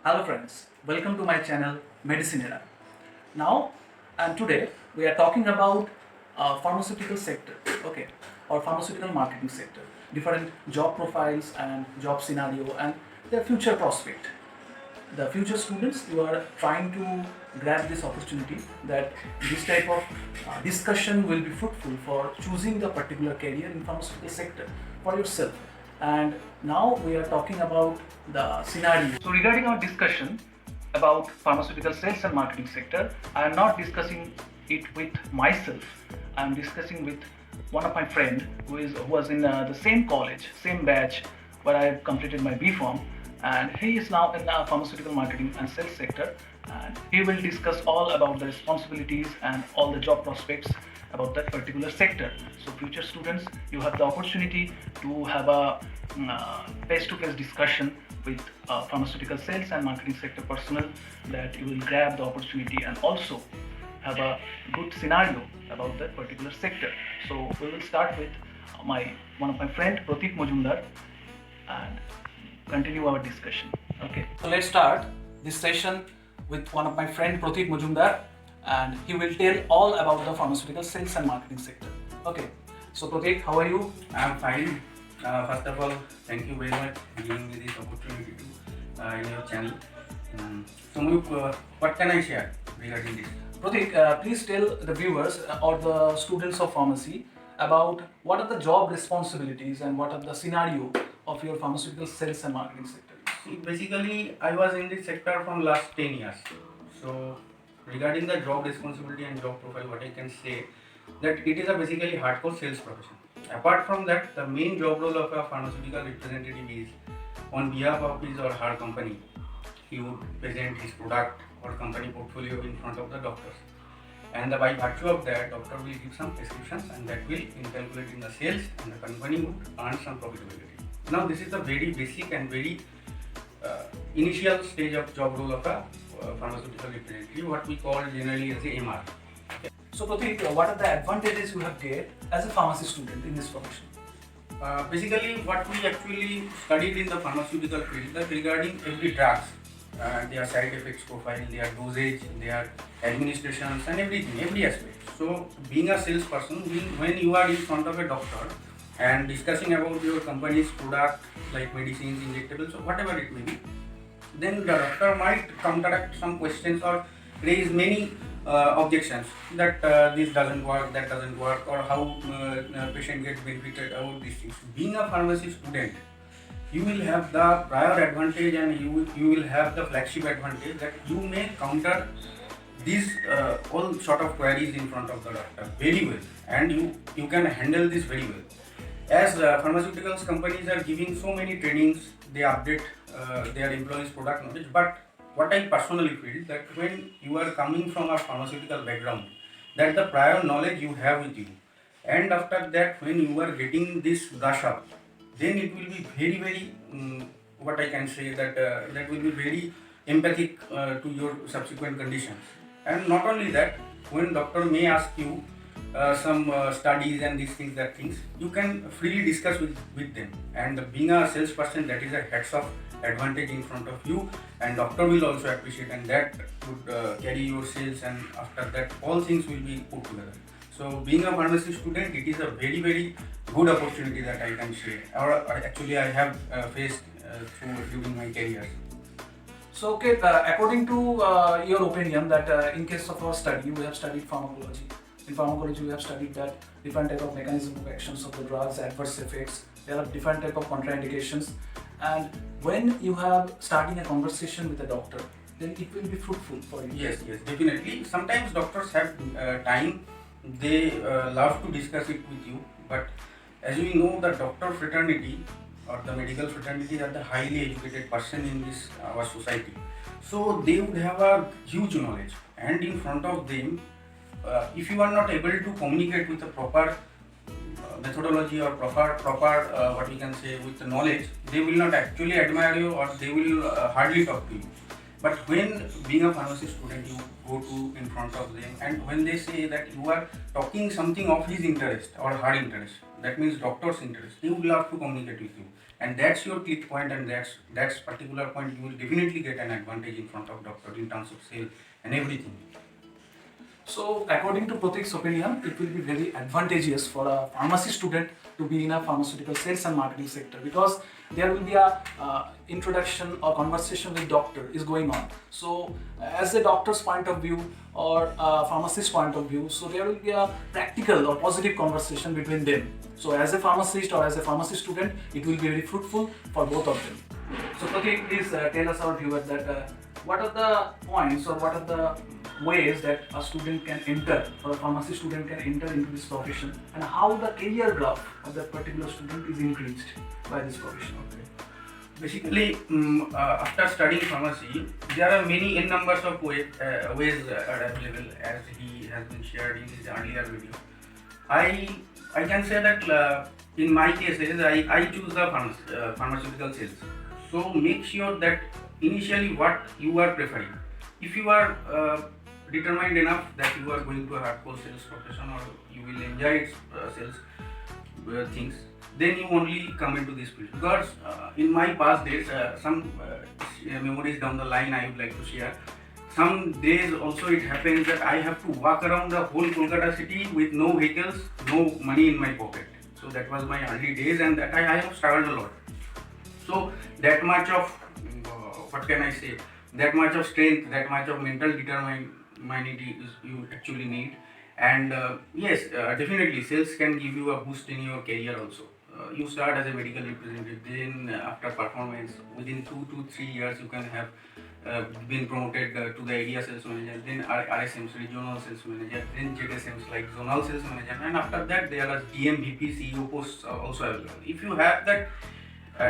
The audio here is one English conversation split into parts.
Hello friends, welcome to my channel Medicine Era. Now and today we are talking about pharmaceutical sector, okay, or pharmaceutical marketing sector, different job profiles and job scenario and their future prospect. The future students, you are trying to grab this opportunity that this type of discussion will be fruitful for choosing the particular career in pharmaceutical sector for yourself. And now we are talking about the scenario. So regarding our discussion about pharmaceutical sales and marketing sector, I am not discussing it with myself. I am discussing with one of my friend who was in the same college, same batch where I completed my B Pharm, and he is now in the pharmaceutical marketing and sales sector, and he will discuss all about the responsibilities and all the job prospects about that particular sector. So future students, you have the opportunity to have a face-to-face discussion with pharmaceutical sales and marketing sector personnel, that you will grab the opportunity and also have a good scenario about that particular sector. So we will start with one of my friend Pratik Majumdar and continue our discussion. Okay. So let's start this session with one of my friend Pratik Majumdar, and he will tell all about the pharmaceutical sales and marketing sector. Okay. So Pratik, how are you? I'm fine. First of all, thank you very much for giving me this opportunity to in your channel. So, Mayuk, what can I share regarding this? Pratik, please tell the viewers or the students of pharmacy about what are the job responsibilities and what are the scenario of your pharmaceutical sales and marketing sector. See, basically, I was in this sector from last 10 years. So, regarding the job responsibility and job profile, what I can say that it is a basically hardcore sales profession. Apart from that, the main job role of a pharmaceutical representative is on behalf of his or her company, he would present his product or company portfolio in front of the doctors. And by virtue of that, doctor will give some prescriptions and that will inculcate in the sales and the company would earn some profitability. Now, this is the very basic and very initial stage of job role of a pharmaceutical representative, what we call generally as a MR. So Pratik, what are the advantages you have gained as a pharmacy student in this profession? Basically, what we actually studied in the pharmaceutical field, that regarding every drugs, their side effects profile, their dosage, their administrations, and everything, every aspect. So, being a salesperson, when you are in front of a doctor and discussing about your company's product like medicines, injectables, or whatever it may be, then the doctor might counteract some questions or raise many objections that this doesn't work, that doesn't work, or how patient gets benefited about these things. Being a pharmacy student, you will have the prior advantage and you will have the flagship advantage that you may counter these all sort of queries in front of the doctor very well, and you can handle this very well. As pharmaceuticals companies are giving so many trainings, they update their employees' product knowledge, but what I personally feel that when you are coming from a pharmaceutical background, that the prior knowledge you have with you, and after that when you are getting this brush up, then it will be very what I can say that that will be very empathic to your subsequent conditions. And not only that, when doctor may ask you some studies and these things, that things you can freely discuss with them. And being a salesperson, that is a heads off advantage in front of you, and doctor will also appreciate, and that would carry your sales, and after that all things will be put together. So being a pharmacy student, it is a very good opportunity that I can share, or actually I have faced during my career. So okay, according to your opinion, that in case of our study, we have studied pharmacology. In pharmacology, we have studied that different type of mechanism of actions of the drugs, adverse effects. There are different type of contraindications, and when you have starting a conversation with a doctor, then it will be fruitful for you. Yes, definitely. Sometimes doctors have time; they love to discuss it with you. But as we know, the doctor fraternity or the medical fraternity are the highly educated person in this our society. So they would have a huge knowledge, and in front of them, if you are not able to communicate with the proper methodology or proper what we can say with the knowledge, they will not actually admire you, or they will hardly talk to you. But when being a pharmacy student, you go to in front of them, and when they say that you are talking something of his interest or her interest, that means doctor's interest, they would love to communicate with you, and that's your click point, and that's particular point you will definitely get an advantage in front of doctor in terms of sale and everything. So, according to Pratik's opinion, it will be very advantageous for a pharmacy student to be in a pharmaceutical sales and marketing sector, because there will be a introduction or conversation with doctor is going on. So, as a doctor's point of view or a pharmacist point of view, so there will be a practical or positive conversation between them. So, as a pharmacist or as a pharmacy student, it will be very fruitful for both of them. So, Pratik, please tell us, our viewers, that what are the points or what are the ways that a student can enter or a pharmacy student can enter into this profession, and how the career graph of that particular student is increased by this profession. Basically, after studying pharmacy, there are many n numbers of ways are available, as he has been shared in his earlier video. I can say that in my case, I choose the pharmaceutical sales. So make sure that initially what you are preferring. If you are determined enough that you are going to a hardcore sales profession, or you will enjoy its sales things, then you only come into this field. Because in my past days, some memories down the line I would like to share. Some days also it happens that I have to walk around the whole Kolkata city with no vehicles, no money in my pocket. So that was my early days, and that I have struggled a lot. So that much of what can I say? That much of strength, that much of mental determination is you actually need. And yes, definitely sales can give you a boost in your career also. You start as a medical representative, then after performance, within 2 to 3 years you can have been promoted to the area sales manager, then RSMs, regional sales manager, then ZSMs like zonal sales manager, and after that there are GM, VP, CEO posts also available. If you have that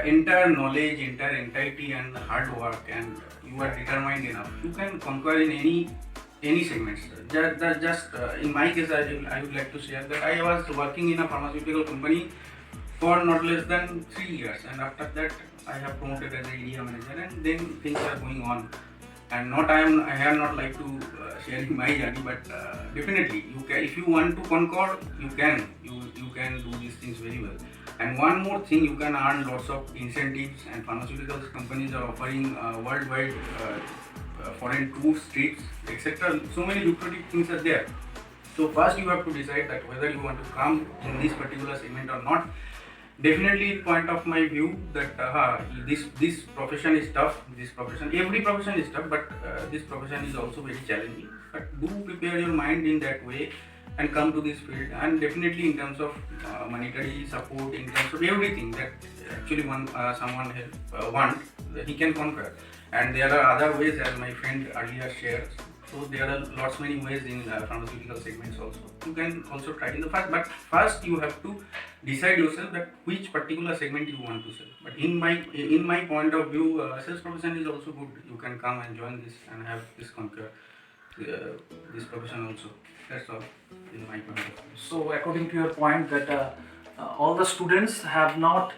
entire knowledge, entire entity and hard work, and you are determined enough, you can conquer in any segments. Just in my case, I would like to share that I was working in a pharmaceutical company for not less than 3 years, and after that I have promoted as a area manager, and then things are going on. And I am not like to sharing my journey, but definitely you can, if you want to conquer, you can do these things very well. And one more thing, you can earn lots of incentives, and pharmaceutical companies are offering worldwide foreign tours, trips, etc. So many lucrative things are there. So first you have to decide that whether you want to come in this particular segment or not. Definitely, point of my view that this profession is tough. Every profession is tough, but this profession is also very challenging. But do prepare your mind in that way and come to this field. And definitely, in terms of monetary support, in terms of everything that actually someone want, he can conquer. And there are other ways, as my friend earlier shared. So there are many ways in pharmaceutical segments also. You can also try in the first, but first you have to decide yourself that which particular segment you want to sell. But in my point of view, sales profession is also good. You can come and join this and have this conquer this profession also. That's all in my point of view. So according to your point that all the students have not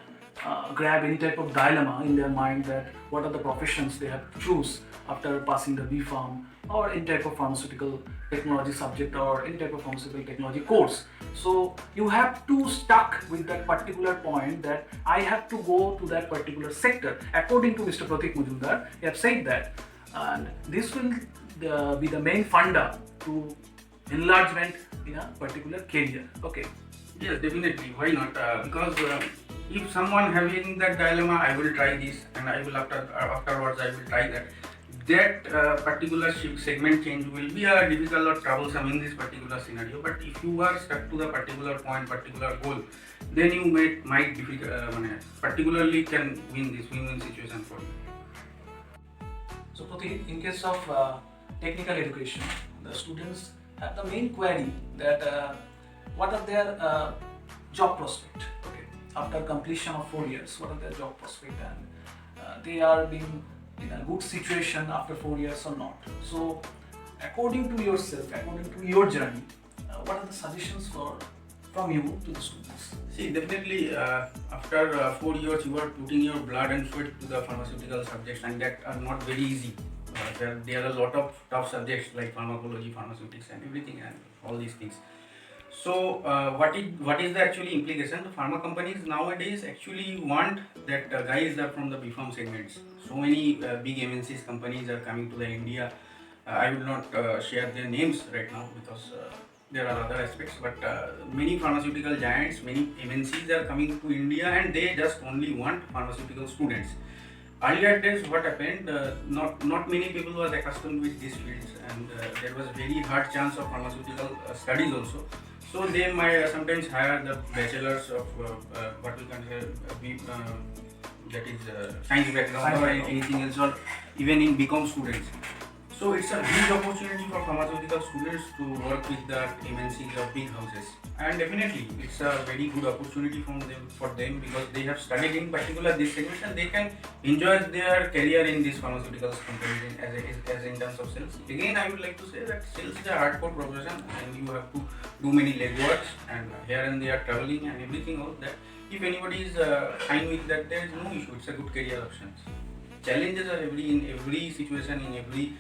grab any type of dilemma in their mind that what are the professions they have to choose after passing the B.Pharm or any type of pharmaceutical technology subject or any type of pharmaceutical technology course. So you have to stuck with that particular point that I have to go to that particular sector. According to Mr. Pratik Majumdar, he have said that, and this will be the main funda to enlargement in a particular career. Okay. Yes, definitely. Why not? Because if someone having that dilemma, I will try this, and I will afterwards I will try that. That particular segment change will be difficult or troublesome in this particular scenario. But if you are stuck to the particular point, particular goal, then you might particularly can win this win-win situation for you. So Pratik, in case of technical education, the students have the main query that what are their job prospect? Okay, after completion of 4 years, what are their job prospect, and they are being in a good situation after 4 years or not? So, according to yourself, according to your journey, what are the suggestions from you to the students? See, definitely after 4 years, you are putting your blood and sweat to the pharmaceutical subjects, and that are not very easy. There are a lot of tough subjects like pharmacology, pharmaceutics, and everything, and all these things. So what is the actually implication? The pharma companies nowadays actually want that guys are from the BPharm segments. So many big MNCs companies are coming to the India. I will not share their names right now because there are other aspects. But many pharmaceutical giants, many MNCs are coming to India, and they just only want pharmaceutical students. Earlier days, what happened? Not many people was accustomed with these fields, and there was very hard chance of pharmaceutical studies also. So they might sometimes hire the bachelors of what we can say that is science background or anything else, or even in BCom students. So it's a huge opportunity for pharmaceutical students to work with the MNCs or big houses, and definitely it's a very good opportunity for them because they have studied in particular this segment, and they can enjoy their career in these pharmaceuticals companies as in terms of sales. Again, I would like to say that sales is a hardcore profession, and you have to do many legworks, and here and there traveling and everything else. That if anybody is fine with that, there is no issue. It's a good career option. Challenges are in every situation, in every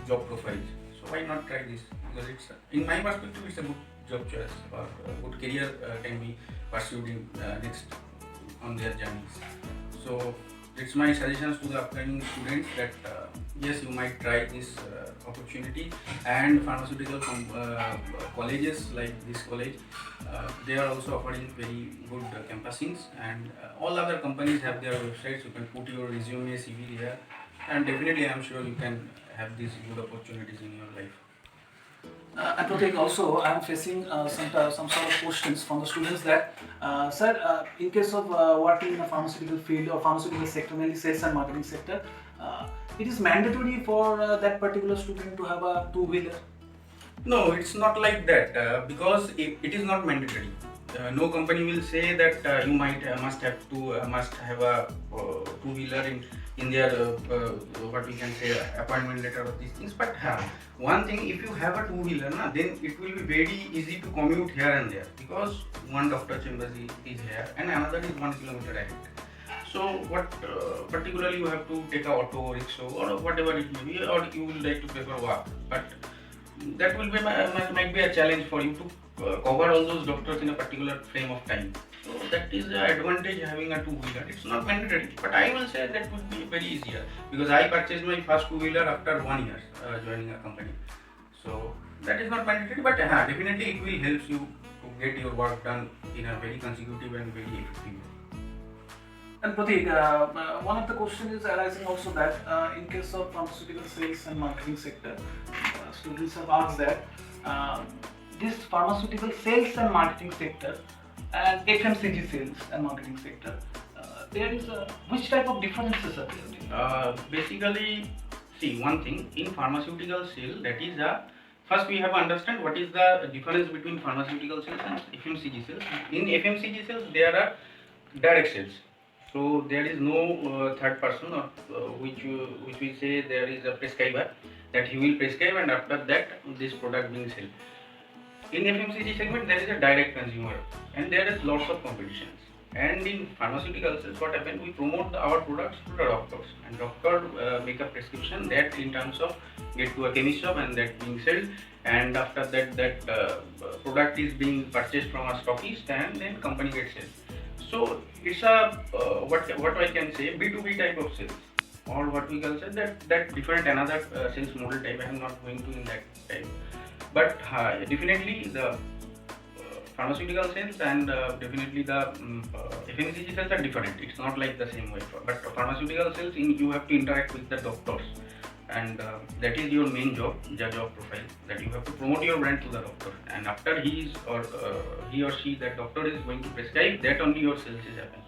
job profiles. So why not try this? Because it's in my perspective, it's a good job choice, or a good career can be pursued in next on their journeys. So it's my suggestions to the upcoming students that yes, you might try this opportunity, and pharmaceutical colleges like this college, they are also offering very good campusings, and all other companies have their websites. You can put your resume, CV there, and definitely I'm sure you can have these good opportunities in your life. And Pratik, also I am facing some sort of questions from the students that, sir, in case of working in a pharmaceutical field or pharmaceutical sector, mainly sales and marketing sector, it is mandatory for that particular student to have a two-wheeler. No, it's not like that because it is not mandatory. No company will say that you might must have a two-wheeler in their what we can say appointment letter or these things. But one thing, if you have a two-wheeler, then it will be very easy to commute here and there because one doctor chambers is here and another is 1 kilometer direct. So what particularly you have to take a auto, rickshaw, or whatever it may be, or you will like to prefer walk. But that will be might be a challenge for you to cover all those doctors in a particular frame of time. So that is the advantage having a two-wheeler. It's not mandatory, but I will say that would be very easier because I purchased my first two-wheeler after 1 year joining a company. So that is not mandatory, but definitely it will help you to get your work done in a very consecutive and very effective way. And Pratik, one of the questions is arising also that in case of pharmaceutical sales and marketing sector, students have asked that this pharmaceutical sales and marketing sector and FMCG sales and marketing sector, there is which type of differences are there? Basically, see one thing in pharmaceutical sale, that is first we have to understand what is the difference between pharmaceutical sales and FMCG sales. In FMCG sales, there are direct sales. So there is no third person or which we say there is a prescriber that he will prescribe and after that this product being sold. In FMCG segment there is a direct consumer and there is lots of competitions. And in pharmaceutical sales, what happens, we promote our products to the doctors and doctor make a prescription that in terms of get to a chemist shop and that being sold, and after that product is being purchased from a stockist and then company gets sold. So it's a what I can say B2B type of sales, or what we can say that different another sales model type. I am not going to in that type, but definitely the pharmaceutical sales and definitely the FMCG sales are different. It's not like the same way. But pharmaceutical sales, you have to interact with the doctors, and that is your main job, the job profile. That you have to promote your brand to the doctor, and after he or she, that doctor is going to prescribe, that only your sales is happening.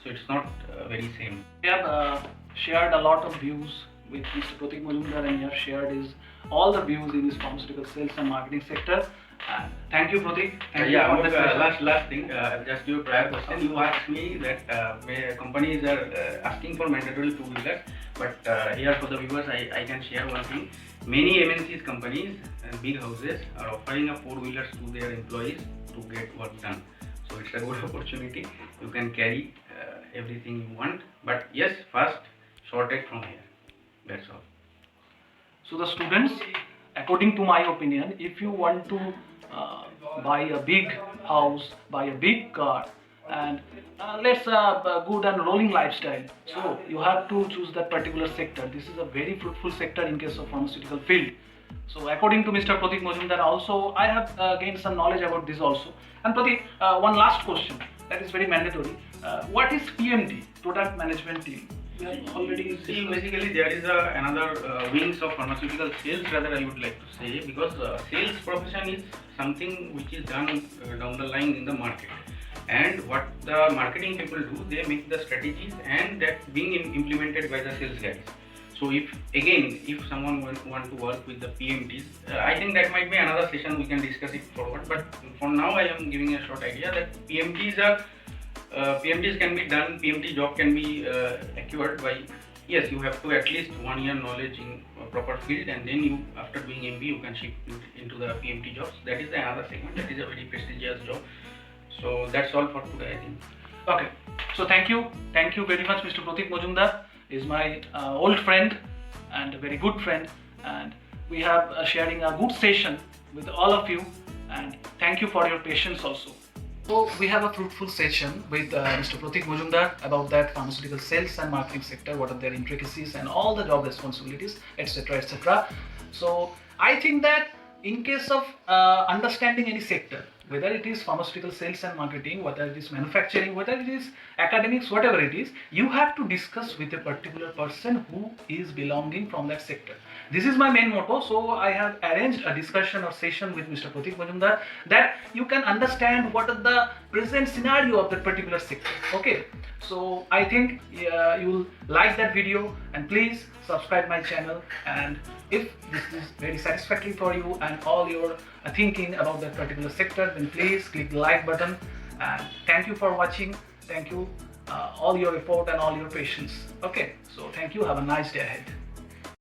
So it's not very same. We have shared a lot of views with Mr. Pratik Majumdar, and you have shared all the views in this pharmaceutical sales and marketing sector. Thank you, Pratik. Last thing, just your prior question. You asked me that companies are asking for mandatory two-wheelers, but here for the viewers, I can share one thing. Many MNCs companies and big houses are offering a four-wheelers to their employees to get work done. So it's a good opportunity. You can carry everything you want, but yes, first sort it from here. That's all. So the students, according to my opinion, if you want to buy a big house, buy a big car, and let's a good and rolling lifestyle. So you have to choose that particular sector. This is a very fruitful sector in case of pharmaceutical field. So according to Mr. Pratik Majumdar, also I have gained some knowledge about this also. And Pratik, one last question that is very mandatory. What is PMT, Product Management Team? We have already See, basically there is another wings of pharmaceutical sales, rather I would like to say, because sales profession is something which is done down the line in the market. And what the marketing people do, they make the strategies and that being implemented by the sales guys. So if someone want to work with the PMTs, I think that might be another session, we can discuss it forward. But for now, I am giving a short idea that PMTs can be done, PMT job can be acquired by, yes, you have to at least 1 year knowledge in proper field, and then you, after doing MBA, you can shift into the PMT jobs. That is another segment, that is a very prestigious job. So that's all for today, I think. Okay, so thank you very much, Mr. Pratik Majumdar. Is my old friend and a very good friend, and we have sharing a good session with all of you, and thank you for your patience also. So we have a fruitful session with Mr. Pratik Majumdar about that pharmaceutical sales and marketing sector, what are their intricacies and all the job responsibilities, etc., etc. So I think that in case of understanding any sector, whether it is pharmaceutical sales and marketing, whether it is manufacturing, whether it is academics, whatever it is, you have to discuss with a particular person who is belonging from that sector. This is my main motto. So I have arranged a discussion or session with Mr. Pratik Majumdar that you can understand what is the present scenario of that particular sector. Okay, so I think you will like that video, and please subscribe my channel, and if this is very satisfactory for you and all your thinking about that particular sector, then please click the like button, and thank you for watching. Thank you all your effort and all your patience. Okay, so thank you, have a nice day ahead.